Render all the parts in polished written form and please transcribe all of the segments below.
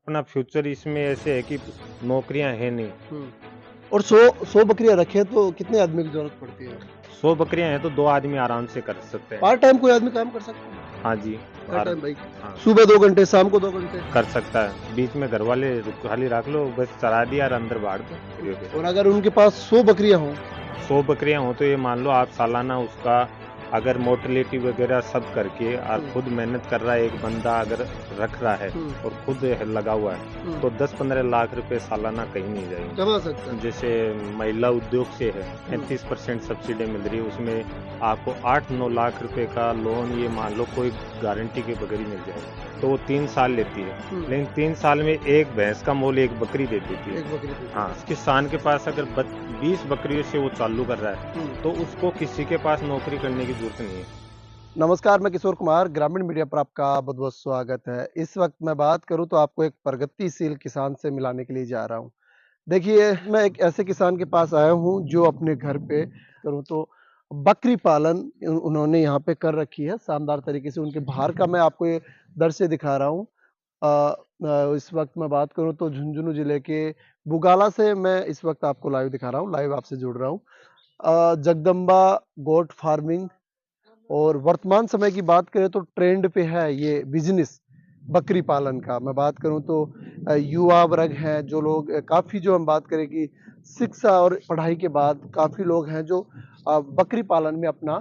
अपना फ्यूचर इसमें ऐसे है कि नौकरियां है नहीं। हुँ। और 100 बकरियाँ रखें तो कितने आदमी की ज़रूरत पड़ती है? 100 बकरियां हैं तो 2 आदमी आराम से कर सकते हैं। पार्ट टाइम कोई आदमी काम कर सकता है? हाँ जी। पार्ट आर टाइम भाई, हाँ, सुबह 2 घंटे, शाम को 2 घंटे। कर सकता है। बीच में घर वाले खाली रख लो, बस चरा दिया और अंदर बाढ़ दो बकरियों के। और अगर उनके पास 100 बकरियाँ हों, 100 बकरियां हो तो ये मान लो आप सालाना उसका अगर मोर्टेलिटी वगैरह सब करके और हुँ, खुद मेहनत कर रहा है एक बंदा अगर रख रहा है हुँ, और खुद लगा हुआ है हुँ, तो 10-15 लाख रुपए सालाना कहीं नहीं जाएंगे। कमा सकता है। जैसे महिला उद्योग से है हुँ, 35% सब्सिडी मिल रही है, उसमें आपको 8-9 लाख रुपए का लोन ये मान लो कोई गारंटी के बगैर ही मिल जाएगा, तो वो 3 साल लेती है। हुँ, लेकिन 3 साल में एक भैंस का मोल एक बकरी दे देती एक है। बकरी देती हाँ, है। किसान के पास अगर 20 बकरियों से वो चालू कर रहा है हुँ। तो उसको किसी के पास नौकरी करने की जरूरत नहीं है। नमस्कार, मैं किशोर कुमार, ग्रामीण मीडिया पर आपका बहुत-बहुत स्वागत है। इस वक़्त मैं बात करूँ तो आपको एक प्रगतिशील किसान से मिलाने के लिए जा रहा हूँ। देखिए, मैं एक ऐसे किसान के पास आया हूँ जो अपने घर पे करूँ तो बकरी पालन उन्होंने यहाँ पे कर रखी है, शानदार तरीके से उनके बाहर का मैं आपको ये दृश्य दिखा रहा हूँ। इस वक़्त मैं बात करूँ तो झुंझुनू जिले के बुगाला से मैं इस वक़्त आपको लाइव दिखा रहा हूँ, लाइव आपसे जुड़ रहा हूँ। जगदम्बा गोट फार्मिंग और वर्तमान समय की बात करें तो ट्रेंड पे है ये बिज़नेस बकरी पालन का। मैं बात करूँ तो युवा वर्ग हैं जो लोग काफ़ी जो हम बात करें कि शिक्षा और पढ़ाई के बाद काफ़ी लोग हैं जो बकरी पालन में अपना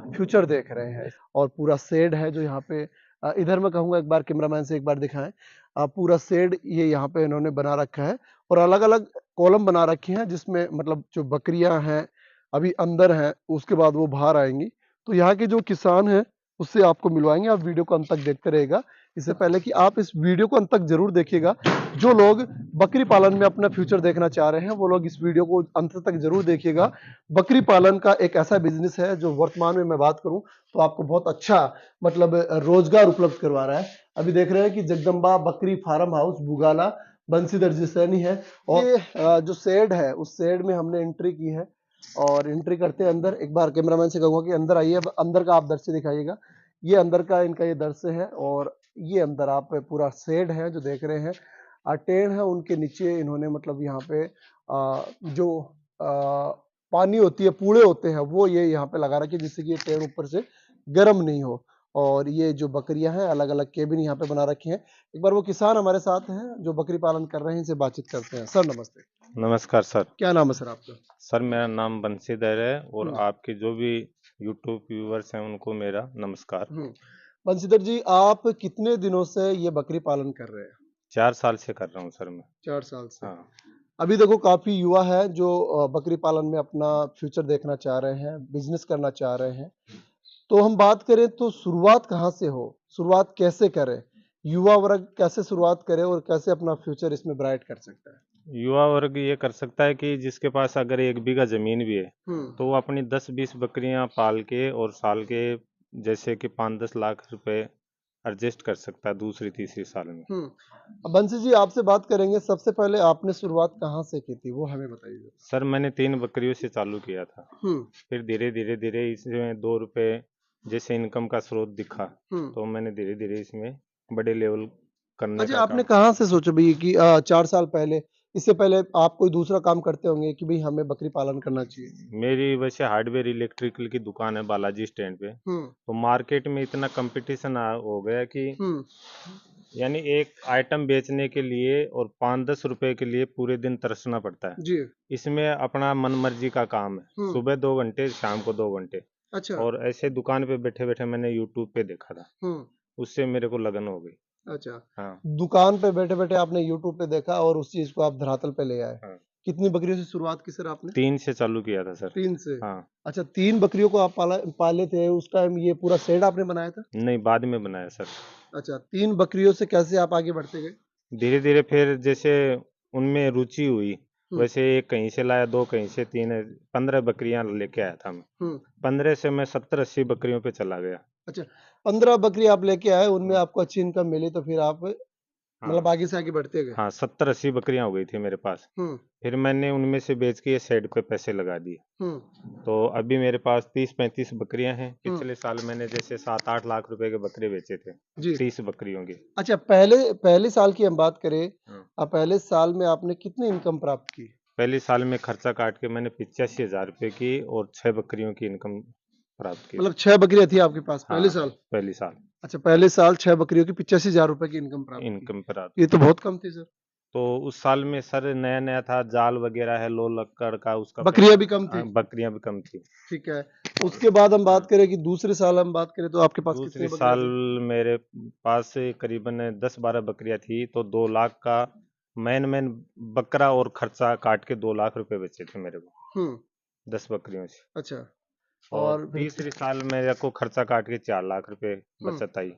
फ्यूचर देख रहे हैं। और पूरा शेड है जो यहाँ पे इधर मैं कहूँगा एक बार कैमरामैन से एक बार दिखाएँ। पूरा शेड ये यहाँ पे इन्होंने बना रखा है और अलग-अलग कॉलम बना रखे हैं जिसमें मतलब जो बकरियाँ हैं, अभी अंदर हैं, उसके बाद वो बाहर आएँगी। तो यहाँ के जो किसान हैं, उससे आपको मिलवाएँगे, आप वीडियो को अंत तक देखते रहिएगा। इससे पहले कि आप इस वीडियो को अंत तक ज़रूर देखिएगा, जो लोग बकरी पालन में अपना फ्यूचर देखना चाह रहे हैं, वो लोग इस वीडियो को अंत तक ज़रूर देखिएगा। बकरी पालन का एक ऐसा बिज़नेस है, जो वर्तमान में मैं बात करूँ, तो आपको बहुत अच्छा मतलब रोज़गार उपलब्ध करवा रहा है। अभी देख रहे हैं कि जगदम्बा बकरी फार्म हाउस बुगाला, बंसीधर जी सैनी है और ये जो शेड है, उस शेड में हमने एंट्री की है और एंट्री करते हैं अंदर। एक बार कैमरामैन से कहूँगा कि अंदर आइए, अब अंदर का आप दृश्य दिखाइएगा। ये अंदर का इनका ये दृश्य है और ये अंदर आप पूरा शेड है जो देख रहे हैं। टेन है उनके नीचे इन्होंने मतलब यहाँ पे जो पानी होती है, पूड़े होते हैं, वो ये यहाँ पे लगा रखे जिससे कि ये टेन ऊपर से गर्म नहीं हो। और ये जो बकरियाँ हैं, अलग-अलग केबिन यहाँ पे बना रखे हैं। एक बार वो किसान हमारे साथ हैं, जो बकरी पालन कर रहे हैं, इनसे बातचीत करते हैं। सर नमस्ते। नमस्कार सर। क्या नाम है सर आपका? सर मेरा नाम बंशीधर है और हुँ। आपके जो भी यूट्यूब व्यूवर्स हैं उनको मेरा नमस्कार। हुँ। बंशीधर जी, आप कितने दिनों से ये बकरी पालन कर रहे हैं? 4 साल से कर रहा हूँ सर मैं। 4 साल से। हाँ। अभी देखो काफ़ी युवा हैं जो बकरी पालन में अपना फ्यूचर देखना चाह रहे हैं, बिज़नेस करना चाह रहे हैं। तो हम बात करें तो शुरुआत कहाँ से हो? शुरुआत कैसे करें? युवा वर्ग कैसे शुरुआत करे और कैसे अपना फ्यूचर इसमें ब्राइट कर सकता है? युवा वर्ग ये कर सकता है कि जिसके पास अगर 1 बीघा ज़मीन भी है, हुँ, तो वो अपनी 10-20 बकरियाँ पाल के और साल के जैसे कि 5-10 लाख रुपए एडजस्ट कर सकता है दूसरी तीसरी साल में। हुँ। अब बंसी जी आपसे बात करेंगे, सबसे पहले आपने शुरुआत कहाँ से की थी? वो हमें बताइए? सर मैंने 3 बकरियों से चालू किया था। हुँ, फिर धीरे-धीरे इसमें 2 रुपए जैसे इनकम का स्रोत दिखा, हुँ। तो मैंने धीरे-धीरे इसमें बड़े लेवल करने अच्छा, का आपने काम। कहाँ से सोचा भई कि 4 साल पहले, इससे पहले आप कोई दूसरा काम करते होंगे कि भई हमें बकरी पालन करना चाहिए? मेरी वैसे हार्डवेयर इलेक्ट्रिकल की दुकान है बालाजी स्टैंड पे। हुँ, तो मार्केट में इतना कंपटीशन हो गया कि हुँ, यानी एक आइटम बेचने के लिए और 5-10 रुपए के लिए पूरे दिन तरसना पड़ता है। जी, इसमें अपना मन मर्जी का काम है, हुँ, सुबह 2 घंटे शाम को 2 घंटे। अच्छा, और ऐसे दुकान पे बैठे बैठे मैंने यूट्यूब पे देखा था, हुँ, उससे मेरे को लगन हो गई। अच्छा। हाँ। दुकान पे बैठे-बैठे आपने यूट्यूब पे देखा और उस चीज़ को आप धरातल पे ले आए। हाँ, कितनी बकरियों से शुरुआत की सर आपने? 3 से चालू किया था सर। 3 से। हाँ। अच्छा 3 बकरियों को आप पाले थे, उस टाइम ये पूरा शेड आपने बनाया था? नहीं, बाद में बनाया सर। अच्छा, 3 बकरियों से कैसे आप आगे बढ़ते गए? धीरे धीरे फिर जैसे उनमें रुचि हुई, हुँ, वैसे एक कहीं से लाया, दो कहीं से, तीन, 15 बकरियां लेके आया था मैं। हुँ। 15 से मैं 70-80 बकरियों पे चला गया। अच्छा, 15 बकरी आप लेके आए, उनमें हम्म। आपको अच्छी इनकम मिली तो फिर आप मतलब आगे से आगे बढ़ते गए। हाँ 70-80 बकरियां हो गई थी मेरे पास। हम्म फिर मैंने उनमें से बेच के ये शेड पे पैसे लगा दिए। हम्म तो अभी मेरे पास 30-35 बकरियां हैं। हम्म पिछले साल मैंने जैसे 7-8 लाख रुपए के बकरे बेचे थे, जी। 30 बकरियों के। अच्छा, पहले पहले साल की हम बात करें, हाँ। पहले साल में आपने कितनी इनकम प्राप्त की? पहले साल में खर्चा काट के मैंने 85,000 रुपए की और 6 बकरियों की इनकम प्राप्त की मतलब थी। 6 बकरियाँ थी आपके पास पहले हाँ साल? पहली साल अच्छा, पहले साल 6 बकरियों की 85,000 रुपए की इनकम प्राप्त की। इनकम प्राप्त ये तो की। बहुत कम थी सर। तो उस साल में सर नया नया था, जाल वगैरह है, लो लक्कड़ का उसका बकरियाँ पैसा। भी कम थी। हाँ, बकरियां भी कम थी। ठीक है। और उसके बाद हम हाँ, बात करें कि दूसरे साल हम बात करें तो आपके पास कितनी दूसरी बकरियाँ साल थी? मेरे पास करीबन 10-12 बकरियां थी, तो 2 लाख का मैन मैन बकरा और खर्चा काट के 2 लाख रुपए बचे थे मेरे को हुँ, 10 बकरियों से। अच्छा। और और फिर तीसरी साल मेरे को खर्चा काट के 4 लाख रुपए हुँ, बचत आई।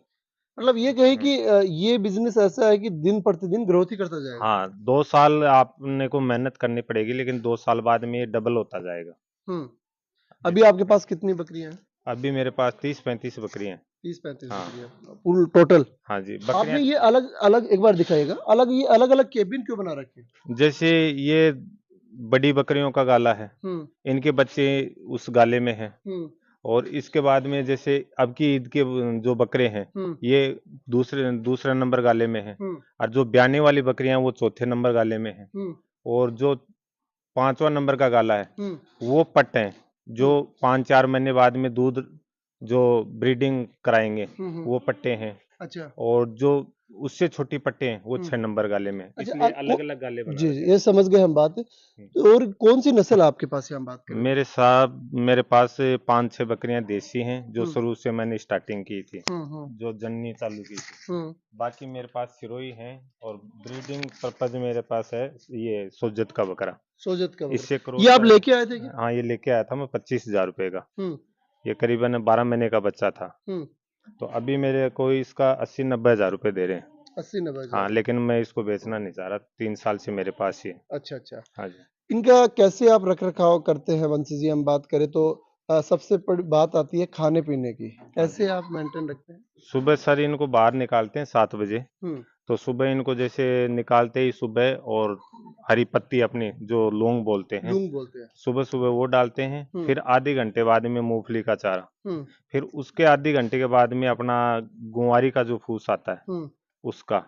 मतलब ये कहें हम्म। कि ये बिज़नेस ऐसा है कि दिन प्रतिदिन ग्रोथ ही करता जाएगा। हाँ 2 साल आपने को मेहनत करनी पड़ेगी, लेकिन 2 साल बाद में ये डबल होता जाएगा। हुँ, अभी जैसे आपके पास कितनी बकरियाँ हैं? अभी मेरे पास 30-35 बकरियां हैं। 30-35 हाँ। बकरियाँ कुल टोटल। हाँ जी आपने बकरियां। ये अलग-अलग एक बार दिखाइएगा, ये अलग-अलग केबिन क्यों बना रखे हैं? जैसे ये बड़ी बकरियों का गाला है, हुँ, इनके बच्चे उस गाले में हैं। हुँ, और इसके बाद में जैसे अब की ईद के जो बकरे हैं, हुँ, ये दूसरे नंबर गाले में हैं। हुँ, और जो ब्याने वाली बकरियां हैं, वो चौथे नंबर गाले में हैं। हुँ, और जो 5वां नंबर का गाला है, हुँ, वो पट्ट हैं, जो हुँ, 5-4 महीने बाद में दूध जो ब्रीडिंग कराएंगे, हुँ। वो पट्टे हैं। अच्छा। और जो उससे छोटी पट्टे हैं, वो हुँ। 6 नंबर गाले में हैं। अच्छा, इसलिए आप को अलग अलग गाले बना जी, रखे जी, हैं। ये समझ गए हम बात। तो और कौन-सी नस्ल है आपके पास, ये हम बात करें तो? मेरे पास 5-6 बकरियां देसी हैं, जो हुँ, शुरू से मैंने स्टार्टिंग की थी, हुँ, हुँ, जो जननी चालू की थी। हुँ, बाकी मेरे पास सिरोही हैं, और ब्रीडिंग पर्पज मेरे पास है ये सोजत का बकरा। सोजत का इससे बकरा। ये क्रॉस आप है। लेके आए थे क्या? हाँ ये लेके आया था मैं 25,000 रुपए का। हुँ, ये करीबन 12 महीने का बच्चा था। हुँ, तो अभी मेरे को इसका 80-90 हजार रुपए दे रहे हैं। 80-90 हाँ हज़ार। लेकिन मैं इसको बेचना नहीं चाह रहा, 3 साल से मेरे पास ही है। अच्छा, अच्छा। हाँ जी। इनका कैसे आप रख-रखाव करते हैं वंशी जी, हम बात करें तो सबसे बड़ी बात आती है खाने-पीने की। हाँ कैसे जी। आप मेंटेन रखते हैं? सुबह सर इनको बाहर निकालते हैं 7 बजे। हुँ, तो सुबह इनको जैसे निकालते ही सुबह, और हरी पत्ती अपनी जो लौंग बोलते हैं, लूंग बोलते हैं। सुबह सुबह वो डालते हैं। हुँ, फिर आधे घंटे बाद में मूंगफली का चारा। हुँ, फिर उसके आधे घंटे के बाद में अपना गुआरी का जो फूस आता है, हुँ, उसका।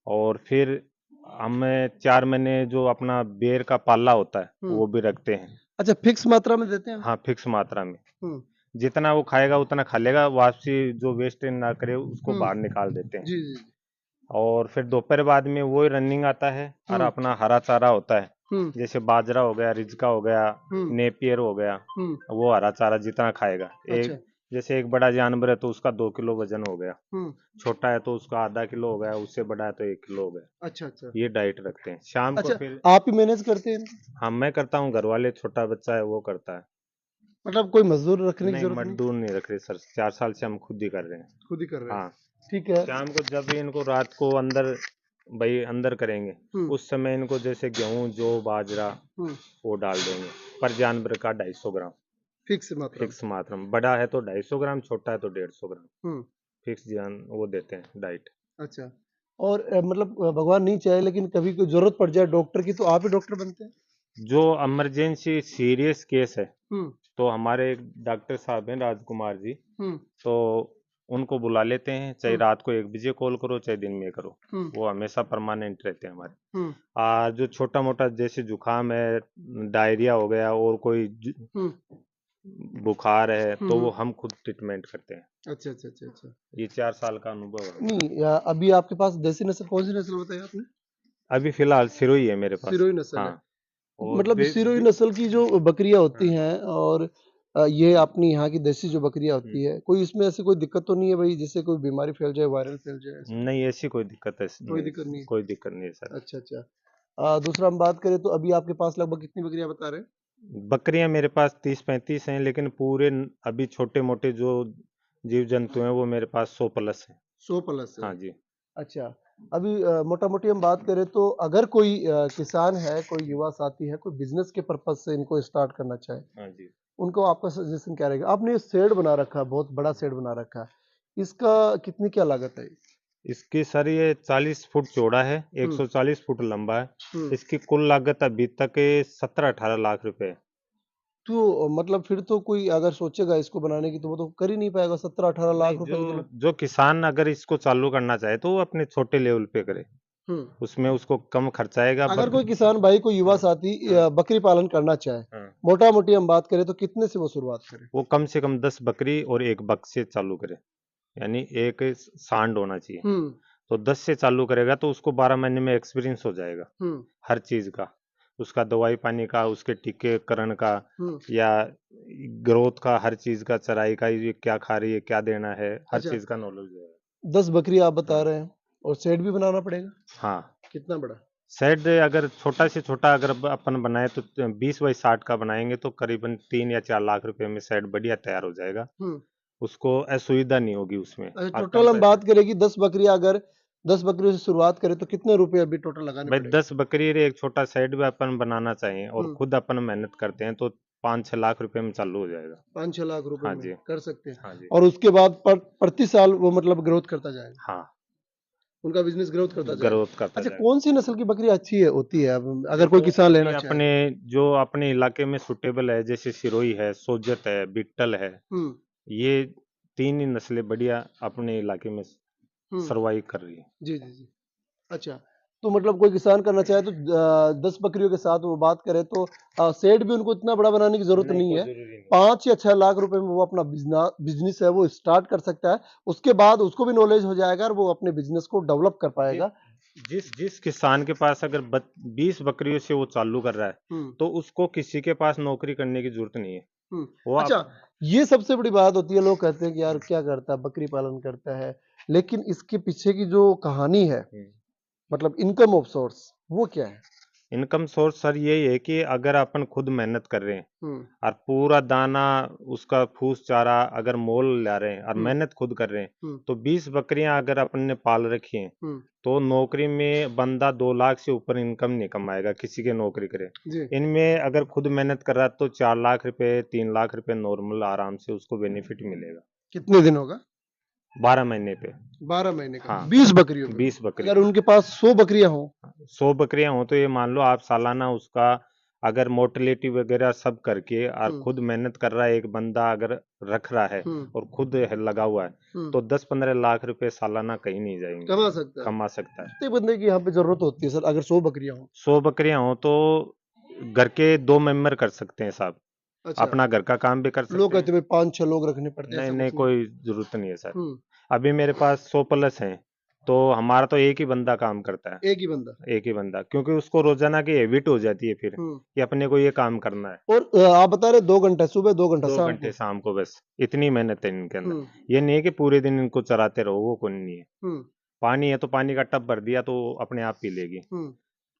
और फिर हमें 4 महीने जो अपना बेर का पाला होता है, हुँ। वो भी रखते हैं। अच्छा, फिक्स मात्रा में देते हैं? हाँ फिक्स मात्रा में। हुँ, जितना वो खाएगा उतना खा लेगा, वापसी जो वेस्ट ना करे उसको हुँ। बाहर निकाल देते हैं। जी, जी, जी। और फिर दोपहर बाद में वो रनिंग आता है, और हुँ, अपना हरा चारा होता है, हुँ, जैसे बाजरा हो गया, रिजका हो गया, हुँ, नेपियर हो गया। हुँ। वो हरा चारा जितना खाएगा, अच्छा। एक जैसे एक बड़ा जानवर है तो उसका 2 किलो वजन हो गया, हुँ। छोटा है तो उसका आधा किलो हो गया, उससे बड़ा है तो 1 किलो हो गया। अच्छा, अच्छा। ये डाइट रखते हैं शाम को अच्छा, फिर। आप ही मैनेज करते हैं इनको? हाँ मैं करता हूँ, घर वाले, छोटा बच्चा है वो करता है। मतलब कोई मज़दूर रखने की नहीं ज़रूरत नहीं? मजदूर नहीं रख रहे सर, 4 साल से हम खुद ही कर रहे हैं। खुद ही कर रहे हैं। हाँ ठीक है। शाम को जब भी इनको रात को अंदर, भाई अंदर करेंगे, हुँ, उस समय इनको जैसे गेहूं, जौ, बाजरा, हुँ। वो डाल देंगे। पर जानवर का 250 ग्राम फिक्स मात्रा में। फिक्स मात्रा में। बड़ा है तो 250 ग्राम, छोटा है तो 150 ग्राम हुँ, फिक्स जान वो देते हैं डाइट। अच्छा। और मतलब भगवान नहीं चाहे लेकिन कभी कोई ज़रूरत पड़ जाए डॉक्टर की तो आप ही डॉक्टर बनते हैं? जो इमरजेंसी सीरियस केस है, हुँ, तो हमारे एक डॉक्टर साहब हैं राजकुमार जी, हुँ, तो उनको बुला लेते हैं, चाहे हुँ, रात को 1 बजे कॉल करो चाहे दिन में करो। हुँ, वो हमेशा परमानेंट रहते हैं हमारे। हुँ, जो छोटा मोटा जैसे जुकाम है, डायरिया हो गया, और कोई हुँ, बुखार है, हुँ, तो वो हुँ। हम खुद ट्रीटमेंट करते हैं। अच्छा, अच्छा, अच्छा, अच्छा। ये 4 साल का अनुभव है मेरा। नहीं अभी आपके पास देसी नस्ल कौन-सी नस्ल बताई आपने? अभी फिलहाल सिरोही है मेरे पास। सिरोही नस्ल हाँ। है। और मतलब सिरोही नस्ल की जो बकरियाँ होती हाँ। हैं और ये अपनी यहाँ की देसी जो बकरियाँ हम्म। होती है, कोई इसमें ऐसी कोई दिक्कत तो नहीं है भई जिससे कोई बीमारी फैल जाए, वायरल फैल जाए ऐसा? नहीं ऐसी कोई दिक्कत है कोई नहीं। दिक्कत नहीं है? कोई दिक्कत नहीं है सर। अच्छा, अच्छा। दूसरा हम बात करें तो अभी आपके पास लगभग कितनी बकरियाँ बता रहे हैं? बकरियां मेरे पास 30-35 हैं, लेकिन पूरे अभी छोटे मोटे जो जीव जंतु हैं वो मेरे पास 100 प्लस हैं। 100 प्लस है। हाँ जी। अच्छा, अभी मोटा-मोटी हम बात करें तो अगर कोई किसान है, कोई युवा साथी है, कोई बिज़नेस के पर्पज़ से इनको स्टार्ट करना चाहे, हाँ जी। उनको आपका सजेशन क्या रहेगा? आपने ये शेड बना रखा है, बहुत बड़ा शेड बना रखा है। इसका कितनी क्या लागत है? इसकी सर ये 40 फुट चौड़ा है, हम्म 140 फुट लंबा है। हम्म इसकी कुल लागत अभी तक 17-18 लाख रुपए है। तो मतलब फिर तो कोई अगर सोचेगा इसको बनाने की तो वो तो कर ही नहीं पाएगा 17-18 लाख नहीं, रुपए जो की तो। जो किसान अगर इसको चालू करना चाहे तो वो अपने छोटे लेवल पे करे, हम्म उसमें उसको कम खर्चा आएगा। अगर कोई किसान भाई को युवा हाँ, साथी हाँ, बकरी पालन करना चाहे, हाँ। मोटा मोटी हम बात करें तो कितने से वो शुरुआत करे? वो कम से कम 10 बकरी और एक बक से चालू करे, यानी एक सांड होना चाहिए। हम्म तो 10 से चालू करेगा तो उसको 12 महीने में एक्सपीरियंस हो जाएगा हम्म हर चीज का, उसका दवाई पानी का, उसके टीकेकरण का, हम्म या ग्रोथ का, हर चीज का, चराई का, ये क्या खा रही है, क्या देना है, हर अच्छा, चीज का नॉलेज है। 10 बकरी आप बता हाँ, रहे हैं और शेड भी बनाना पड़ेगा? हाँ। कितना बड़ा? शेड अगर छोटा से छोटा अगर अपन बनाए तो 20 बाई 60 का बनाएंगे तो करीबन 3 या 4 लाख रुपए में शेड बढ़िया तैयार हो जाएगा। हम्म उसको असुविधा नहीं होगी उसमें, अच्छा, और कम टोटल हम पैसे। बात करें कि 10 बकरी अगर 10 बकरियों से शुरुआत करें तो कितने रुपए अभी टोटल लगाने भाई पड़ेंगे? 10 बकरी रे एक छोटा शेड भी अपन बनाना चाहिए और हम्म खुद अपन मेहनत करते हैं तो 5-6 लाख रुपए में चालू हो जाएगा। 5-6 लाख रुपए हाँ में जी, कर सकते हैं हाँ जी, और उसके बाद प्रति साल वो मतलब ग्रोथ करता जाएगा, हाँ। उनका बिजनेस ग्रोथ करता जाएगा। ग्रोथ करता अच्छा, जाएगा। कौन सी नस्ल की बकरी अच्छी है होती है अगर कोई देखो, किसान अभी लेना चाहे अपने तो? जो अपने इलाके में सुटेबल है, जैसे सिरोही है, सोजत है, बिट्टल है, हम्म ये तीन ही नस्लें बढ़िया अपने इलाके में हम्म सर्वाइव कर रही है। जी जी जी। अच्छा, तो मतलब कोई किसान करना चाहे तो 10 बकरियों के साथ वो बात करें तो शेड भी उनको इतना बड़ा बनाने की जरूरत नहीं, नहीं कोई है। जरूरी नहीं। 5 या 6 लाख रुपए में वो अपना बिजनेस है वो स्टार्ट कर सकता है। उसके बाद उसको भी नॉलेज हो जाएगा और वो अपने बिजनेस को डेवलप कर जिस पाएगा। जिस जिस किसान के पास अगर 20 बकरियों से वो चालू कर रहा है हम्म तो उसको किसी के पास नौकरी करने की जरूरत नहीं है। वो अच्छा, ये सबसे बड़ी बात होती है, लोग कहते हैं कि यार क्या करता है, बकरी पालन करता है, लेकिन इसके पीछे की जो कहानी है, मतलब इनकम ऑफ सोर्स, वो क्या है? इनकम सोर्स सर यही है कि अगर अपन खुद मेहनत कर रहे हैं हम्म और पूरा दाना, उसका फूस चारा अगर मोल ला रहे हैं और हम्म मेहनत खुद कर रहे हैं, हम्म तो 20 बकरियां अगर अपन ने पाल रखी हैं हम्म तो नौकरी में बंदा 2 लाख से ऊपर इनकम नहीं कमाएगा किसी के नौकरी करे। जी। इनमें अगर खुद मेहनत कर रहा है तो 4 लाख रुपए, 3 लाख रुपए नॉर्मल आराम से उसको बेनिफिट मिलेगा कितने दिन होगा? 12 महीने पे। 12 महीने का हाँ, 20 बकरियों पे? 20 बकरी अगर पे। उनके पास 100 बकरियां हो? 100 बकरियां हो तो ये मान लो आप सालाना उसका अगर मोर्टेलिटी वगैरह सब करके और हम्म खुद मेहनत कर रहा है एक बंदा अगर रख रहा है हम्म और खुद लगा हुआ है हम्म तो 10-15 लाख रुपए सालाना कहीं नहीं जाएंगे, कमा सकता है। कमा सकता है। कितने बंदे की यहाँ पे जरूरत होती है सर अगर 100 बकरियां हो? 100 बकरियां हो तो घर के 2 मेंबर कर सकते हैं साहब, अच्छा, अपना घर का काम भी कर लोग सकते हैं। कहते हैं 5-6 लोग रखने पड़ते हैं, नहीं, ऐसा नहीं, कुछ नहीं? कोई जरूरत नहीं है सर। हम्म अभी मेरे पास 100 प्लस हैं तो हमारा तो एक ही बंदा काम करता है। एक ही बंदा? एक ही बंदा, क्योंकि उसको रोजाना की हैबिट हो जाती है फिर हम्म कि अपने को ये काम करना है। और आप बता रहे 2 घंटा सुबह, 2 घंटा दो शाम घंटे को? शाम को, बस इतनी मेहनत है इनके अंदर। हम्म ये नहीं है कि पूरे दिन इनको चराते रहो, वो कोई नहीं है। हम्म पानी है तो पानी का टब भर दिया तो अपने आप पी लेगी। हम्म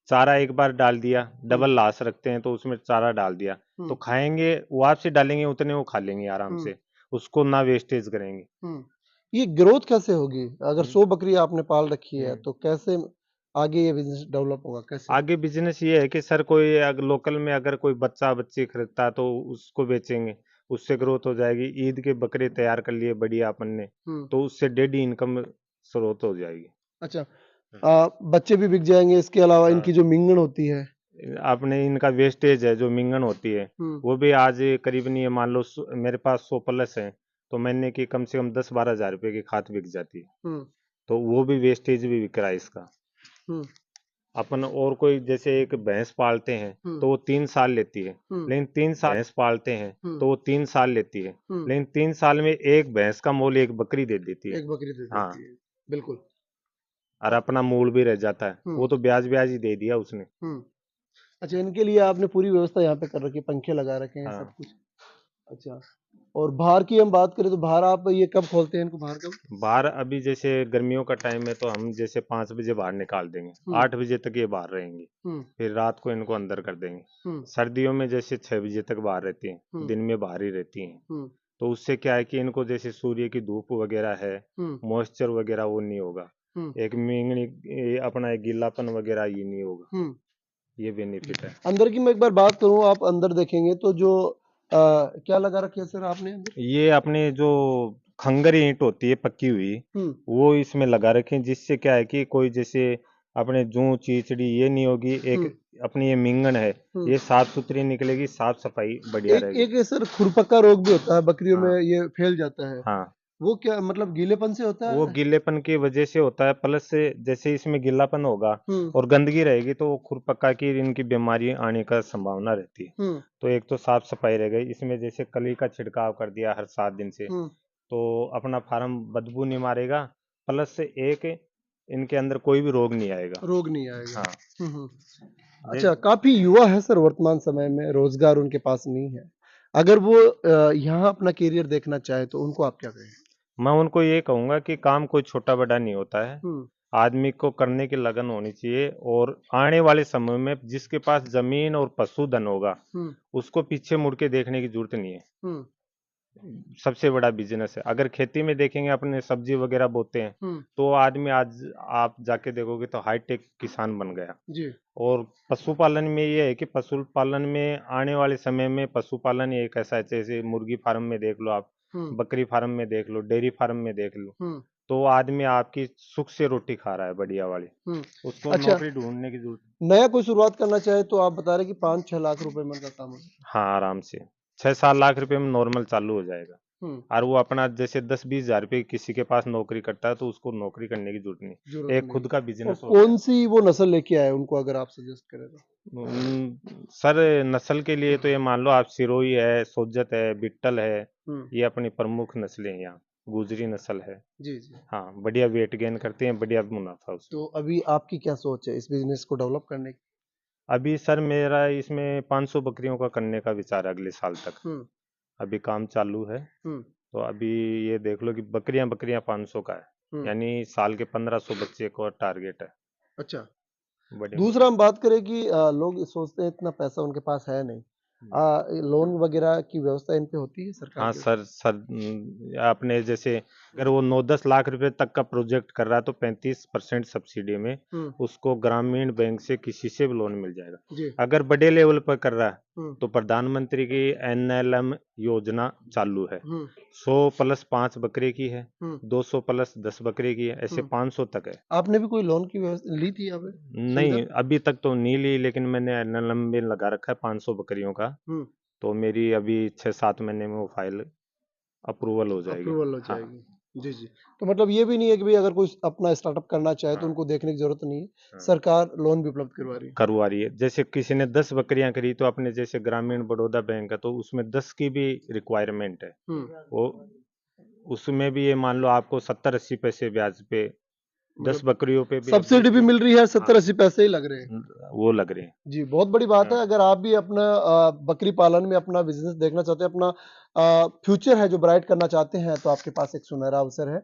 चारा एक बार डाल दिया, हम्म डबल लाश रखते हैं तो उसमें चारा डाल दिया, तो हम्म खाएंगे वो आपसे डालेंगे उतने वो खा लेंगे आराम हम्म से, उसको ना वेस्टेज करेंगे। हम्म ये ग्रोथ कैसे होगी अगर हम्म, 100 बकरी आपने पाल रखी है हम्म। तो कैसे आगे ये बिजनेस डेवलप होगा कैसे? आगे बिजनेस ये है कि सर कोई अगर लोकल में अगर कोई बच्चा बच्ची खरीदता है तो उसको बेचेंगे, उससे ग्रोथ हो जाएगी। ईद के बकरे तैयार कर लिए बढ़िया अपन ने, हम्म तो उससे डेली इनकम स्रोत हो जाएगी। अच्छा, बच्चे भी बिक जाएंगे, इसके अलावा हाँ, इनकी जो मींगन होती है? आपने इनका वेस्टेज है जो मिंगन होती है हम्म वो भी आज करीबन ये मान लो मेरे पास 100 प्लस है तो महीने की कम से कम 10-12 हज़ार रुपए की खाद बिक जाती है। हम्म तो वो भी वेस्टेज भी बिक रहा है इसका। हम्म अपन और कोई जैसे एक भैंस पालते हैं हम्म तो वो 3 साल लेती है, हम्म लेकिन 3 साल भैंस पालते हैं हम्म तो वो 3 साल लेती है, हम्म लेकिन 3 साल में एक भैंस का मोल एक बकरी दे देती है। एक बकरी दे हाँ, देती है, बिल्कुल। और अपना मूल भी रह जाता है, हम्म वो तो ब्याज ब्याज ही दे दिया उसने। हम्म अच्छा, इनके लिए आपने पूरी व्यवस्था यहाँ पे कर रखी है, पंखे लगा रखे हैं, सब हाँ, कुछ? अच्छा, और बाहर की हम बात करें तो बाहर आप ये कब खोलते हैं इनको, बाहर कब? बाहर अभी जैसे गर्मियों का टाइम है तो हम जैसे 5 बजे बाहर निकाल देंगे, हम्म 8 बजे तक ये बाहर रहेंगी, हम्म फिर रात को इनको अंदर कर देंगे। हम्म सर्दियों में जैसे 6 बजे तक बाहर रहती हैं, हम्म दिन में बाहर ही रहती हैं। हम्म तो उससे क्या है कि इनको जैसे सूर्य की धूप वगैरह है, हम्म मॉइस्चर वगैरह वो नहीं होगा, हम्म एक मेंगनी अपना एक गीलापन वगैरह ये नहीं होगा, हम्म ये बेनिफिट है। अंदर की मैं एक बार बात करूँ, आप अंदर देखेंगे तो जो क्या लगा रखे है सर आपने अंदर? ये अपने जो खंगर ईंट होती है पक्की हुई, हम्म वो इसमें लगा रखें, जिससे क्या है कि कोई जैसे अपने जूं चीचड़ी ये नहीं होगी। एक हम्म अपनी ये मिंगन है, हम्म ये साफ सुथरी निकलेगी, साफ सफाई बढ़िया एक रहेगी। एक सर खुरपक्का रोग भी होता है बकरियों में, हाँ ये फैल जाता है। हाँ, वो क्या मतलब गीलेपन से होता वो है? गीलेपन की वजह से होता है, प्लस से जैसे इसमें गीलापन होगा हम्म और गंदगी रहेगी तो वो खुरपक्का की इनकी बीमारी आने का संभावना रहती है। हम्म तो एक तो साफ सफाई रह गई, इसमें जैसे कली का छिड़काव कर दिया हर 7 दिन से, हम्म तो अपना फार्म बदबू नहीं मारेगा, प्लस से एक इनके अंदर कोई भी रोग नहीं आएगा। रोग नहीं आएगा। हाँ। हम्म। जे- अच्छा, काफी युवा है सर वर्तमान समय में, रोजगार उनके पास नहीं है। अगर वो यहाँ अपना करियर देखना चाहे तो उनको आप क्या कहें? मैं उनको ये कहूंगा कि काम कोई छोटा बड़ा नहीं होता है, हम्म आदमी को करने की लगन होनी चाहिए, और आने वाले समय में जिसके पास जमीन और पशुधन होगा हम्म उसको पीछे मुड़ के देखने की जरूरत नहीं है। हम्म सबसे बड़ा बिजनेस है। अगर खेती में देखेंगे, अपने सब्जी वगैरह बोते हैं, हम्म तो आदमी आज आप जाके देखोगे तो हाईटेक किसान बन गया। जी और पशुपालन में ये है कि पशुपालन में आने वाले समय में पशुपालन ही एक ऐसा है, जैसे मुर्गी फार्म में देख लो आप, हम्म बकरी फार्म में देख लो, डेयरी फार्म में देख लो, हम्म तो आदमी आपकी सुख से रोटी खा रहा है बढ़िया वाली, हम्म उसको अच्छा, नौकरी ढूंढने की जरूरत। नया कोई शुरुआत करना चाहे तो आप बता रहे कि 5-6 लाख रुपए में का काम हो सकता हाँ, आराम से 6-7 लाख रुपए में नॉर्मल चालू हो जाएगा। है। और वो अपना जैसे 10-20 हजार रुपये किसी के पास नौकरी करता है तो उसको नौकरी करने की जरूरत नहीं, जरूरत एक नहीं। खुद का और बिजनेस हो कौन जाएगा। सी वो नस्ल लेके आए उनको, अगर आप सजेस्ट करें तो? सर, नस्ल के लिए तो ये मान लो आप, सिरोही है, सोजत है, बिट्टल है, हम्म ये अपनी प्रमुख नस्लें हैं यहाँ। गुजरी नस्ल है। जी जी। हाँ, बढ़िया वेट गेन करते हैं, बढ़िया मुनाफा उसमें। तो अभी आपकी क्या सोच है इस बिजनेस को डेवलप करने की? अभी सर मेरा इसमें 500 बकरियों का करने का विचार है अगले साल तक। हम्म अभी काम चालू है। हम्म तो अभी ये देख लो कि बकरियां बकरियां 500 का है, हम्म यानी साल के 1500 बच्चे का टारगेट है। अच्छा, बड़ी दूसरा हम बात करें कि लोग सोचते हैं इतना पैसा उनके पास है नहीं, लोन वगैरह की व्यवस्था इन पे होती है सरकार हाँ की? सर, आपने जैसे अगर वो 9-10 लाख रुपए तक का प्रोजेक्ट कर रहा है तो 35% सब्सिडी में हम्म उसको ग्रामीण बैंक से किसी से भी लोन मिल जाएगा। जी अगर बड़े लेवल पर कर रहा है हम्म तो प्रधानमंत्री की एनएलएम योजना चालू है। हम्म 100+5 बकरे की है, हम्म 200+10 बकरे की है, ऐसे हम्म 500 तक है। आपने भी कोई लोन की व्यवस्था ली थी यहाँ पे, सुविधा? नहीं, अभी तक तो नहीं ली, लेकिन मैंने एनएलएम में लगा रखा है 500 बकरियों का। हम्म तो मेरी अभी 6-7 महीने में वो फाइल अप्रूवल हो जाएगी। अप्रूवल हो हाँ जाएगी। जी जी। तो मतलब ये भी नहीं है कि भाई अगर कोई अपना स्टार्टअप करना चाहे तो हाँ उनको देखने की जरूरत नहीं है, हाँ, सरकार लोन भी उपलब्ध करवा रही है। करवा रही है। जैसे किसी ने 10 बकरियां करी तो अपने जैसे ग्रामीण बड़ौदा बैंक है, तो उसमें 10 की भी रिक्वायरमेंट है। वो उसमें भी ये मान लो आपको 70-80 पैसे ब्याज पे, 10 मतलब बकरियों पे भी अभी सब्सिडी भी मिल रही है, हाँ, 70-80 पैसे ही लग रहे हैं। वो लग रहे हैं। जी, बहुत बड़ी बात है। हाँ अगर आप भी अपना बकरी पालन में अपना बिज़नेस देखना चाहते हैं, अपना फ्यूचर है जो ब्राइट करना चाहते हैं, तो आपके पास एक सुनहरा अवसर है।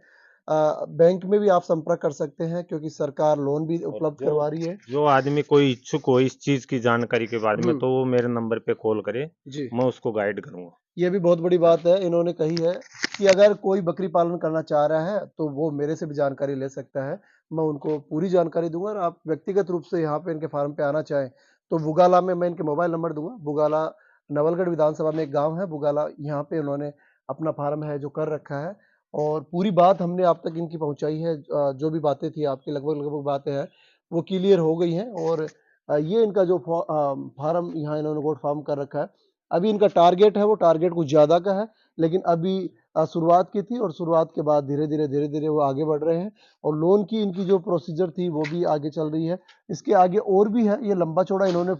बैंक में भी आप संपर्क कर सकते हैं क्योंकि सरकार लोन भी और उपलब्ध जो करवा रही है। जो आदमी कोई इच्छुक हो इस चीज की जानकारी के बारे में, हुँ, तो वो मेरे नंबर पे कॉल करे, जी। मैं उसको गाइड करूंगा। ये भी बहुत बड़ी हाँ बात है, इन्होंने कही है कि अगर कोई बकरी पालन करना चाह रहा है, तो वो मेरे से भी जानकारी ले सकता है। मैं उनको पूरी जानकारी दूँगा और आप व्यक्तिगत रूप से यहाँ पे इनके फार्म पे आना चाहें, तो बुगाला में मैं इनके मोबाइल नंबर दूँगा। बुगाला नवलगढ़ विधानसभा में एक गाँव है बुगाला, यहाँ पे उन्होंने अपना फार्म है जो कर रखा है और पूरी बात हमने आप तक इनकी पहुँचाई है। जो भी बातें थी आपकी लगभग-लगभग बातें हैं, वो क्लियर हो गई हैं और ये इनका जो फार्म यहाँ इन्होंने गोट फार्म कर रखा है। अभी इनका टारगेट है वो टारगेट कुछ ज़्यादा का है, लेकिन अभी शुरुआत की थी और शुरुआत के बाद धीरे-धीरे वो आगे बढ़ रहे हैं और लोन की इनकी जो प्रोसीजर थी वो भी आगे चल रही है। इसके आगे और भी है, ये लंबा-चौड़ा इन्होंने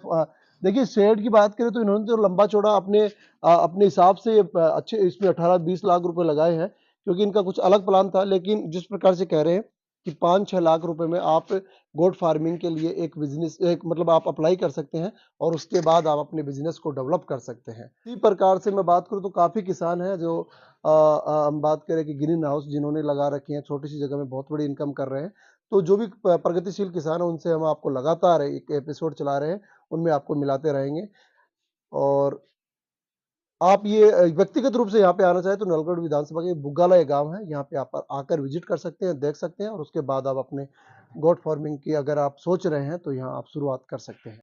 देखिए शेड की बात करें तो इन्होंने तो लंबा-चौड़ा अपने हिसाब से अच्छे इसमें 18-20 लाख रुपए लगाए हैं, क्योंकि इनका कुछ अलग प्लान था। लेकिन जिस प्रकार से कह रहे हैं कि 5-6 लाख रुपए में आप गोट फार्मिंग के लिए एक बिज़नेस एक मतलब आप अप्लाई कर सकते हैं और उसके बाद आप अपने बिज़नेस को डेवलप कर सकते हैं। इसी प्रकार से मैं बात करूँ तो काफ़ी किसान हैं जो हम बात करें कि ग्रीन हाउस जिन्होंने लगा रखे हैं, छोटी-सी जगह में बहुत बड़ी इनकम कर रहे हैं। तो जो भी प्रगतिशील किसान हैं उनसे हम आपको लगातार एक एपिसोड चला रहे हैं, उनमें आपको मिलाते रहेंगे और आप ये व्यक्तिगत रूप से यहाँ पे आना चाहें तो नलगढ़ विधानसभा के बुग्गाला ये गाँव है, यहाँ पे आप आकर विज़िट कर सकते हैं, देख सकते हैं और उसके बाद आप अपने गोट फार्मिंग की अगर आप सोच रहे हैं, तो यहाँ आप शुरुआत कर सकते हैं।